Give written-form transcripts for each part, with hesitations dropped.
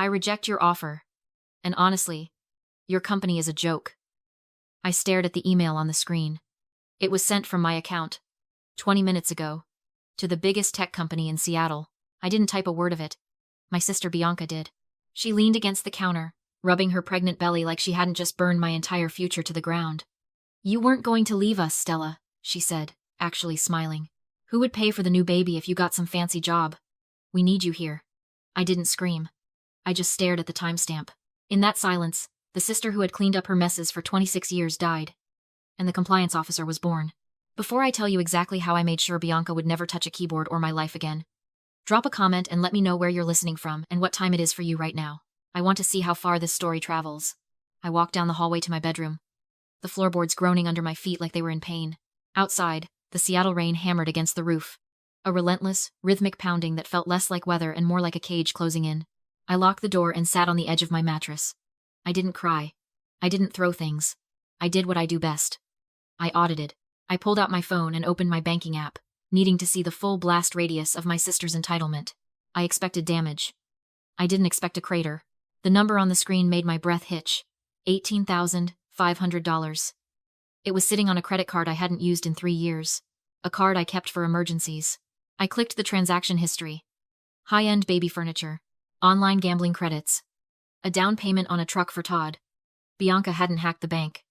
I reject your offer. And honestly, your company is a joke. I stared at the email on the screen. It was sent from my account, 20 minutes ago, to the biggest tech company in Seattle. I didn't type a word of it. My sister Bianca did. She leaned against the counter, rubbing her pregnant belly like she hadn't just burned my entire future to the ground. You weren't going to leave us, Stella, she said, actually smiling. Who would pay for the new baby if you got some fancy job? We need you here. I didn't scream. I just stared at the timestamp. In that silence, the sister who had cleaned up her messes for 26 years died. And the compliance officer was born. Before I tell you exactly how I made sure Bianca would never touch a keyboard or my life again, drop a comment and let me know where you're listening from and what time it is for you right now. I want to see how far this story travels. I walked down the hallway to my bedroom, the floorboards groaning under my feet like they were in pain. Outside, the Seattle rain hammered against the roof. A relentless, rhythmic pounding that felt less like weather and more like a cage closing in. I locked the door and sat on the edge of my mattress. I didn't cry. I didn't throw things. I did what I do best. I audited. I pulled out my phone and opened my banking app, needing to see the full blast radius of my sister's entitlement. I expected damage. I didn't expect a crater. The number on the screen made my breath hitch. $18,500. It was sitting on a credit card I hadn't used in 3 years. A card I kept for emergencies. I clicked the transaction history. High-end baby furniture. Online gambling credits. A down payment on a truck for Todd. Bianca hadn't hacked the bank.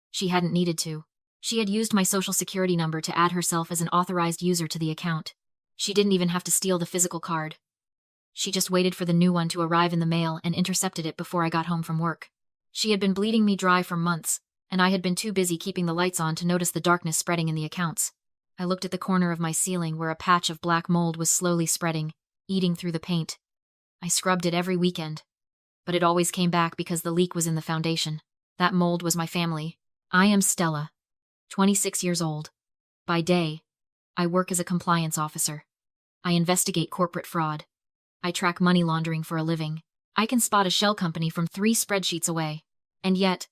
She hadn't needed to. She had used my social security number to add herself as an authorized user to the account. She didn't even have to steal the physical card. She just waited for the new one to arrive in the mail and intercepted it before I got home from work. She had been bleeding me dry for months, and I had been too busy keeping the lights on to notice the darkness spreading in the accounts. I looked at the corner of my ceiling where a patch of black mold was slowly spreading, eating through the paint. I scrubbed it every weekend, but it always came back because the leak was in the foundation. That mold was my family. I am Stella, 26 years old. By day, I work as a compliance officer. I investigate corporate fraud. I track money laundering for a living. I can spot a shell company from 3 spreadsheets away. And yet,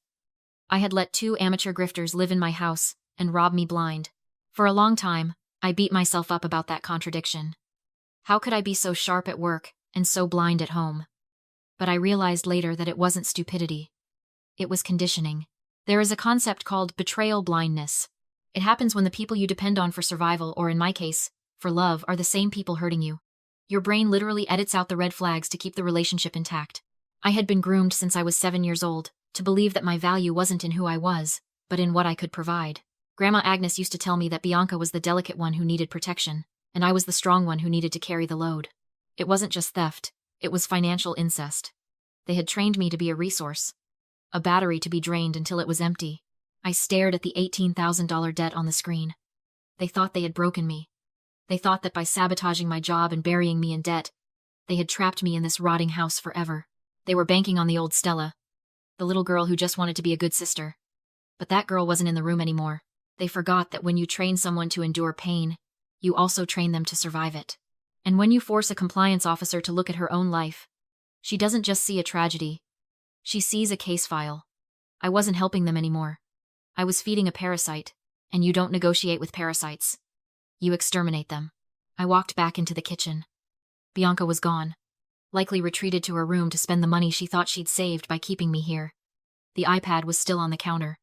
I had let 2 amateur grifters live in my house and rob me blind. For a long time, I beat myself up about that contradiction. How could I be so sharp at work and so blind at home? But I realized later that it wasn't stupidity. It was conditioning. There is a concept called betrayal blindness. It happens when the people you depend on for survival, or in my case, for love, are the same people hurting you. Your brain literally edits out the red flags to keep the relationship intact. I had been groomed since I was 7 years old to believe that my value wasn't in who I was, but in what I could provide. Grandma Agnes used to tell me that Bianca was the delicate one who needed protection, and I was the strong one who needed to carry the load. It wasn't just theft, it was financial incest. They had trained me to be a resource, a battery to be drained until it was empty. I stared at the $18,000 debt on the screen. They thought they had broken me. They thought that by sabotaging my job and burying me in debt, they had trapped me in this rotting house forever. They were banking on the old Stella, the little girl who just wanted to be a good sister. But that girl wasn't in the room anymore. They forgot that when you train someone to endure pain, you also train them to survive it. And when you force a compliance officer to look at her own life, she doesn't just see a tragedy. She sees a case file. I wasn't helping them anymore. I was feeding a parasite, and you don't negotiate with parasites. You exterminate them. I walked back into the kitchen. Bianca was gone, likely retreated to her room to spend the money she thought she'd saved by keeping me here. The iPad was still on the counter.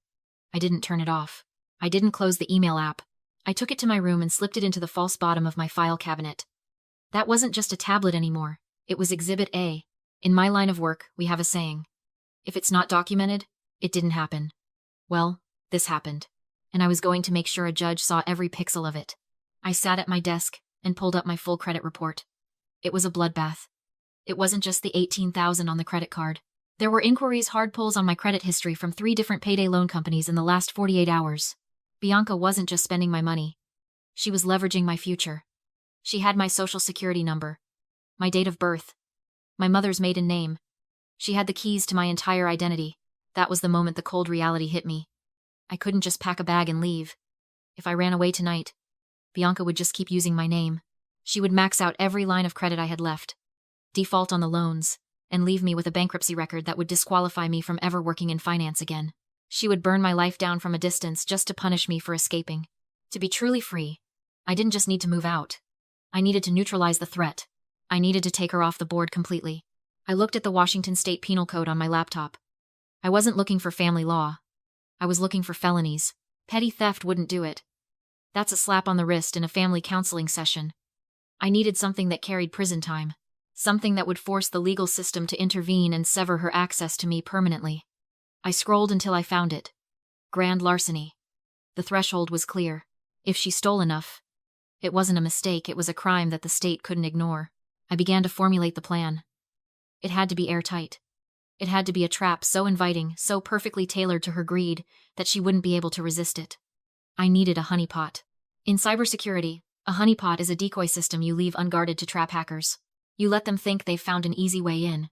I didn't turn it off. I didn't close the email app. I took it to my room and slipped it into the false bottom of my file cabinet. That wasn't just a tablet anymore. It was Exhibit A. In my line of work, we have a saying. If it's not documented, it didn't happen. Well, this happened. And I was going to make sure a judge saw every pixel of it. I sat at my desk and pulled up my full credit report. It was a bloodbath. It wasn't just the $18,000 on the credit card. There were inquiries, hard pulls on my credit history from 3 different payday loan companies in the last 48 hours. Bianca wasn't just spending my money. She was leveraging my future. She had my social security number, my date of birth, my mother's maiden name. She had the keys to my entire identity. That was the moment the cold reality hit me. I couldn't just pack a bag and leave. If I ran away tonight, Bianca would just keep using my name. She would max out every line of credit I had left, default on the loans, and leave me with a bankruptcy record that would disqualify me from ever working in finance again. She would burn my life down from a distance just to punish me for escaping. To be truly free, I didn't just need to move out. I needed to neutralize the threat. I needed to take her off the board completely. I looked at the Washington State Penal Code on my laptop. I wasn't looking for family law. I was looking for felonies. Petty theft wouldn't do it. That's a slap on the wrist in a family counseling session. I needed something that carried prison time. Something that would force the legal system to intervene and sever her access to me permanently. I scrolled until I found it. Grand larceny. The threshold was clear. If she stole enough, it wasn't a mistake, it was a crime that the state couldn't ignore. I began to formulate the plan. It had to be airtight. It had to be a trap so inviting, so perfectly tailored to her greed, that she wouldn't be able to resist it. I needed a honeypot. In cybersecurity, a honeypot is a decoy system you leave unguarded to trap hackers. You let them think they've found an easy way in.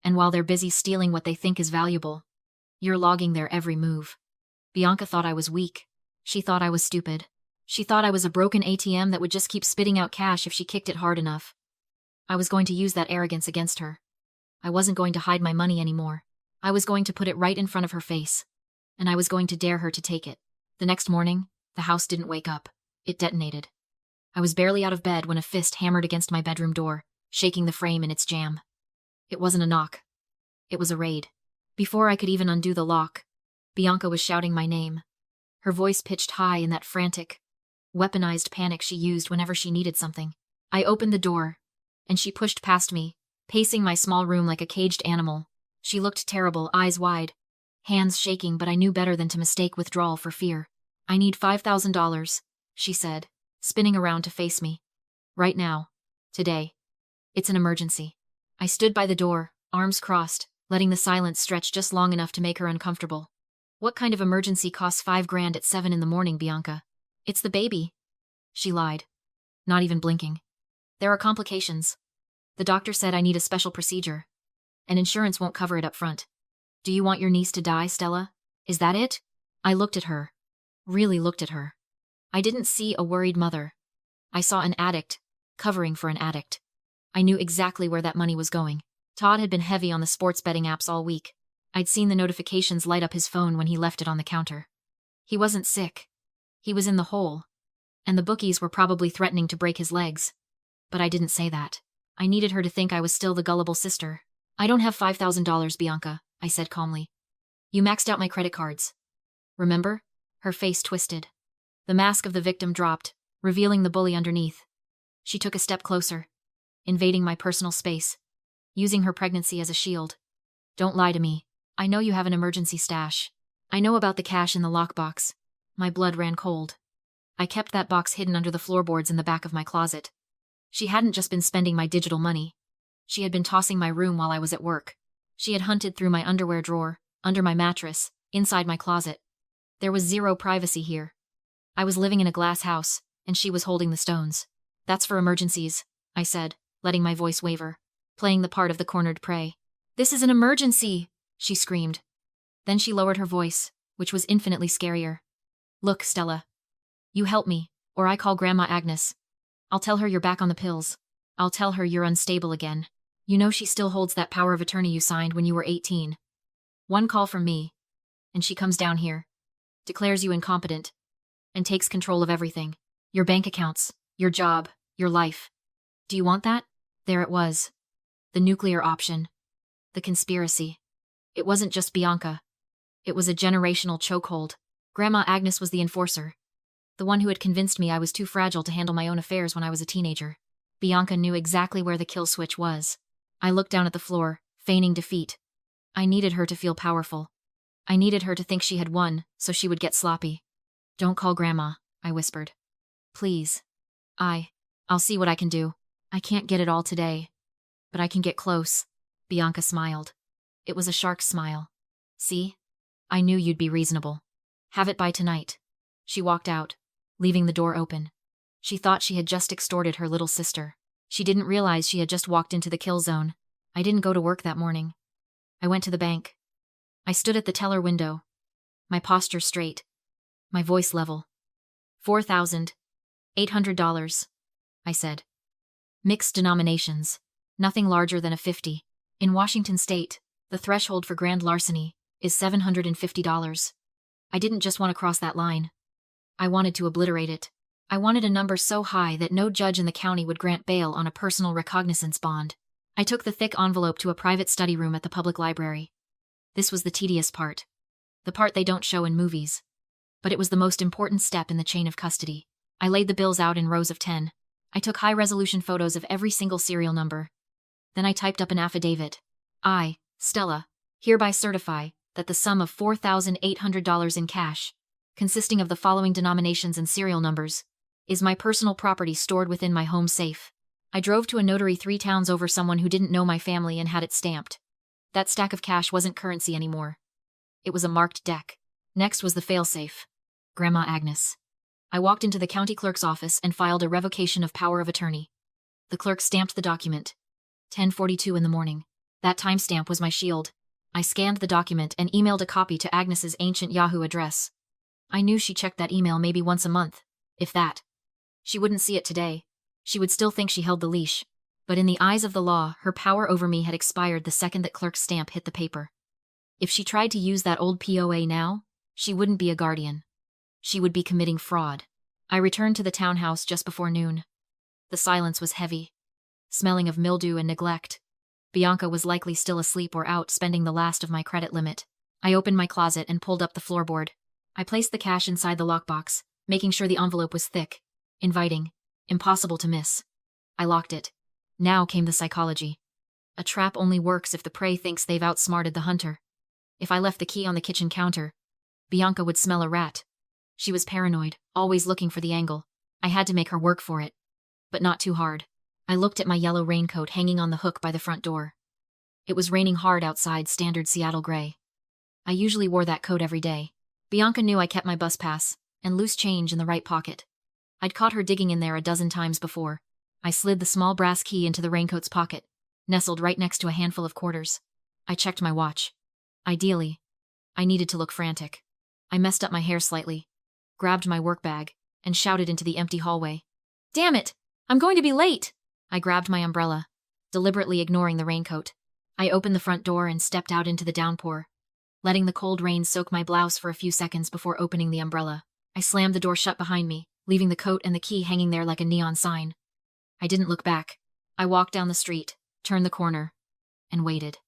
And while they're busy stealing what they think is valuable, you're logging their every move. Bianca thought I was weak. She thought I was stupid. She thought I was a broken ATM that would just keep spitting out cash if she kicked it hard enough. I was going to use that arrogance against her. I wasn't going to hide my money anymore. I was going to put it right in front of her face. And I was going to dare her to take it. The next morning, the house didn't wake up. It detonated. I was barely out of bed when a fist hammered against my bedroom door, shaking the frame in its jam. It wasn't a knock. It was a raid. Before I could even undo the lock, Bianca was shouting my name. Her voice pitched high in that frantic, weaponized panic she used whenever she needed something. I opened the door, and she pushed past me, pacing my small room like a caged animal. She looked terrible, eyes wide, hands shaking, but I knew better than to mistake withdrawal for fear. "I need $5,000, she said, spinning around to face me. "Right now. Today. It's an emergency." I stood by the door, arms crossed, letting the silence stretch just long enough to make her uncomfortable. "What kind of emergency costs $5,000 at 7 in the morning, Bianca?" "It's the baby." She lied, not even blinking. "There are complications. The doctor said I need a special procedure, and insurance won't cover it up front." "Do you want your niece to die, Stella? Is that it?" I looked at her. Really looked at her. I didn't see a worried mother. I saw an addict, covering for an addict. I knew exactly where that money was going. Todd had been heavy on the sports betting apps all week. I'd seen the notifications light up his phone when he left it on the counter. He wasn't sick. He was in the hole. And the bookies were probably threatening to break his legs. But I didn't say that. I needed her to think I was still the gullible sister. "I don't have $5,000, Bianca," I said calmly. "You maxed out my credit cards. Remember?" Her face twisted. The mask of the victim dropped, revealing the bully underneath. She took a step closer, invading my personal space, using her pregnancy as a shield. "Don't lie to me. I know you have an emergency stash. I know about the cash in the lockbox." My blood ran cold. I kept that box hidden under the floorboards in the back of my closet. She hadn't just been spending my digital money. She had been tossing my room while I was at work. She had hunted through my underwear drawer, under my mattress, inside my closet. There was zero privacy here. I was living in a glass house, and she was holding the stones. "That's for emergencies," I said, letting my voice waver, playing the part of the cornered prey. "This is an emergency!" she screamed. Then she lowered her voice, which was infinitely scarier. "Look, Stella. You help me, or I call Grandma Agnes. I'll tell her you're back on the pills. I'll tell her you're unstable again. You know she still holds that power of attorney you signed when you were 18. One call from me, and she comes down here, declares you incompetent, and takes control of everything. Your bank accounts, your job, your life. Do you want that?" There it was. The nuclear option. The conspiracy. It wasn't just Bianca. It was a generational chokehold. Grandma Agnes was the enforcer. The one who had convinced me I was too fragile to handle my own affairs when I was a teenager. Bianca knew exactly where the kill switch was. I looked down at the floor, feigning defeat. I needed her to feel powerful. I needed her to think she had won, so she would get sloppy. "Don't call Grandma," I whispered. "Please. I'll see what I can do. I can't get it all today. But I can get close." Bianca smiled. It was a shark's smile. "See? I knew you'd be reasonable. Have it by tonight." She walked out, leaving the door open. She thought she had just extorted her little sister. She didn't realize she had just walked into the kill zone. I didn't go to work that morning. I went to the bank. I stood at the teller window, my posture straight, my voice level. $4,800, I said. Mixed denominations. Nothing larger than a 50. In Washington state, the threshold for grand larceny is $750. I didn't just want to cross that line. I wanted to obliterate it. I wanted a number so high that no judge in the county would grant bail on a personal recognizance bond. I took the thick envelope to a private study room at the public library. This was the tedious part. The part they don't show in movies. But it was the most important step in the chain of custody. I laid the bills out in rows of 10. I took high-resolution photos of every single serial number. Then I typed up an affidavit. I, Stella, hereby certify that the sum of $4,800 in cash, consisting of the following denominations and serial numbers, is my personal property stored within my home safe. I drove to a notary 3 towns over someone who didn't know my family and had it stamped. That stack of cash wasn't currency anymore. It was a marked deck. Next was the failsafe. Grandma Agnes. I walked into the county clerk's office and filed a revocation of power of attorney. The clerk stamped the document. 10:42 in the morning. That timestamp was my shield. I scanned the document and emailed a copy to Agnes's ancient Yahoo address. I knew she checked that email maybe once a month, if that. She wouldn't see it today. She would still think she held the leash. But in the eyes of the law, her power over me had expired the second that clerk's stamp hit the paper. If she tried to use that old POA now, she wouldn't be a guardian. She would be committing fraud. I returned to the townhouse just before noon. The silence was heavy, smelling of mildew and neglect. Bianca was likely still asleep or out spending the last of my credit limit. I opened my closet and pulled up the floorboard. I placed the cash inside the lockbox, making sure the envelope was thick, inviting, impossible to miss. I locked it. Now came the psychology. A trap only works if the prey thinks they've outsmarted the hunter. If I left the key on the kitchen counter, Bianca would smell a rat. She was paranoid, always looking for the angle. I had to make her work for it. But not too hard. I looked at my yellow raincoat hanging on the hook by the front door. It was raining hard outside, standard Seattle gray. I usually wore that coat every day. Bianca knew I kept my bus pass and loose change in the right pocket. I'd caught her digging in there a dozen times before. I slid the small brass key into the raincoat's pocket, nestled right next to a handful of quarters. I checked my watch. Ideally, I needed to look frantic. I messed up my hair slightly, grabbed my work bag, and shouted into the empty hallway. "Damn it! I'm going to be late!" I grabbed my umbrella, deliberately ignoring the raincoat. I opened the front door and stepped out into the downpour, letting the cold rain soak my blouse for a few seconds before opening the umbrella. I slammed the door shut behind me, leaving the coat and the key hanging there like a neon sign. I didn't look back. I walked down the street, turned the corner, and waited.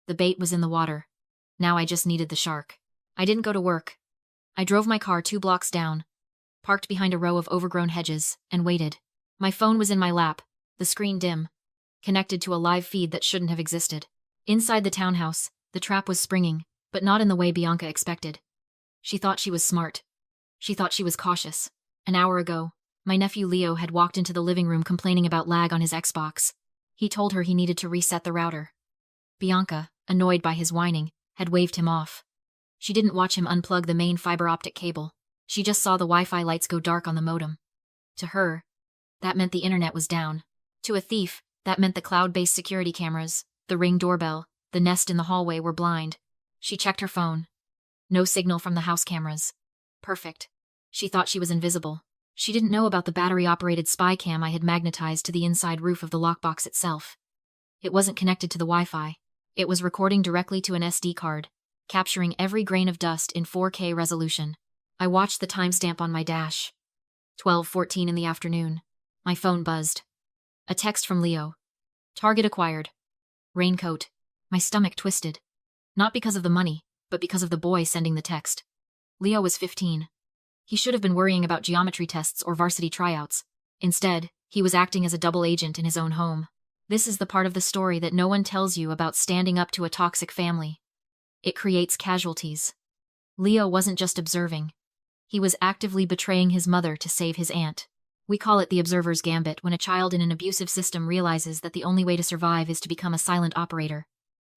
The bait was in the water. Now I just needed the shark. I didn't go to work. I drove my car 2 blocks down, parked behind a row of overgrown hedges, and waited. My phone was in my lap, the screen dim, connected to a live feed that shouldn't have existed. Inside the townhouse, the trap was springing, but not in the way Bianca expected. She thought she was smart. She thought she was cautious. An hour ago, my nephew Leo had walked into the living room complaining about lag on his Xbox. He told her he needed to reset the router. Bianca, annoyed by his whining, had waved him off. She didn't watch him unplug the main fiber optic cable. She just saw the Wi-Fi lights go dark on the modem. To her, that meant the internet was down. To a thief, that meant the cloud-based security cameras, the Ring doorbell, the Nest in the hallway were blind. She checked her phone. No signal from the house cameras. Perfect. She thought she was invisible. She didn't know about the battery-operated spy cam I had magnetized to the inside roof of the lockbox itself. It wasn't connected to the Wi-Fi. It was recording directly to an SD card, capturing every grain of dust in 4K resolution. I watched the timestamp on my dash. 12:14 in the afternoon. My phone buzzed. A text from Leo. Target acquired. Raincoat. My stomach twisted. Not because of the money, but because of the boy sending the text. Leo was 15. He should have been worrying about geometry tests or varsity tryouts. Instead, he was acting as a double agent in his own home. This is the part of the story that no one tells you about standing up to a toxic family. It creates casualties. Leo wasn't just observing. He was actively betraying his mother to save his aunt. We call it the observer's gambit when a child in an abusive system realizes that the only way to survive is to become a silent operator,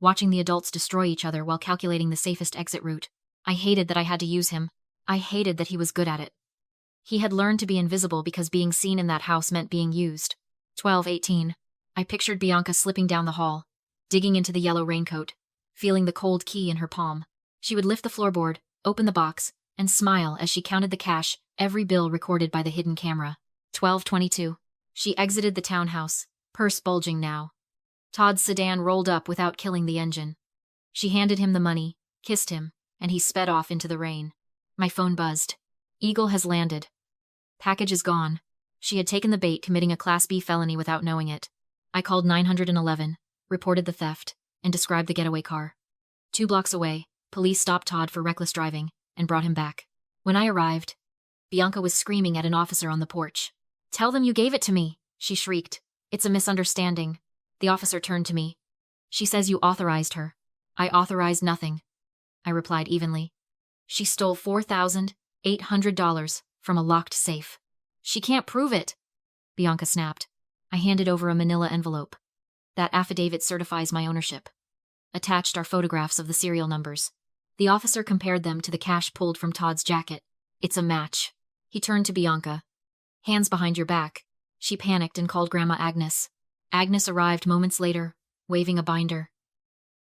watching the adults destroy each other while calculating the safest exit route. I hated that I had to use him. I hated that he was good at it. He had learned to be invisible because being seen in that house meant being used. 12:18. I pictured Bianca slipping down the hall, digging into the yellow raincoat, feeling the cold key in her palm. She would lift the floorboard, open the box, and smile as she counted the cash, every bill recorded by the hidden camera. 12:22. She exited the townhouse, purse bulging now. Todd's sedan rolled up without killing the engine. She handed him the money, kissed him, and he sped off into the rain. My phone buzzed. Eagle has landed. Package is gone. She had taken the bait, committing a Class B felony without knowing it. I called 911, reported the theft, and described the getaway car. 2 blocks away, police stopped Todd for reckless driving and brought him back. When I arrived, Bianca was screaming at an officer on the porch. "Tell them you gave it to me," she shrieked. "It's a misunderstanding." The officer turned to me. "She says you authorized her." "I authorized nothing," I replied evenly. "She stole $4,800 from a locked safe." "She can't prove it," Bianca snapped. I handed over a manila envelope. "That affidavit certifies my ownership." Attached are photographs of the serial numbers. The officer compared them to the cash pulled from Todd's jacket. "It's a match." He turned to Bianca. "Hands behind your back." She panicked and called Grandma Agnes. Agnes arrived moments later, waving a binder.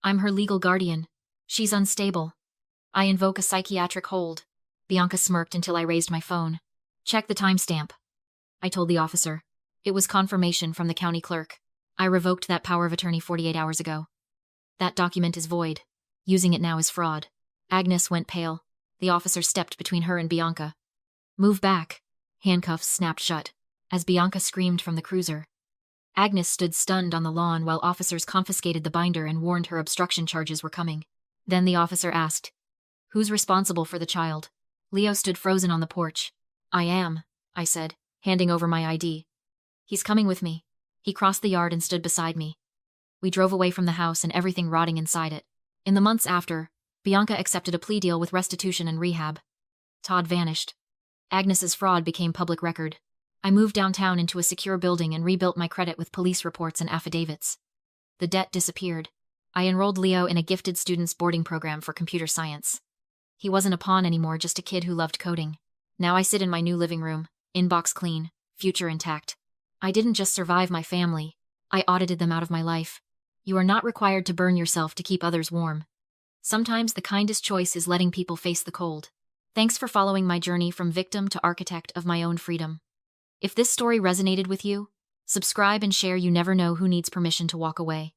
"I'm her legal guardian. She's unstable. I invoke a psychiatric hold." Bianca smirked until I raised my phone. "Check the timestamp," I told the officer. It was confirmation from the county clerk. "I revoked that power of attorney 48 hours ago. That document is void. Using it now is fraud." Agnes went pale. The officer stepped between her and Bianca. "Move back." Handcuffs snapped shut as Bianca screamed from the cruiser. Agnes stood stunned on the lawn while officers confiscated the binder and warned her obstruction charges were coming. Then the officer asked, "Who's responsible for the child?" Leo stood frozen on the porch. "I am," I said, handing over my ID. "He's coming with me." He crossed the yard and stood beside me. We drove away from the house and everything rotting inside it. In the months after, Bianca accepted a plea deal with restitution and rehab. Todd vanished. Agnes's fraud became public record. I moved downtown into a secure building and rebuilt my credit with police reports and affidavits. The debt disappeared. I enrolled Leo in a gifted students' boarding program for computer science. He wasn't a pawn anymore, just a kid who loved coding. Now I sit in my new living room, inbox clean, future intact. I didn't just survive my family, I audited them out of my life. You are not required to burn yourself to keep others warm. Sometimes the kindest choice is letting people face the cold. Thanks for following my journey from victim to architect of my own freedom. If this story resonated with you, subscribe and share. You never know who needs permission to walk away.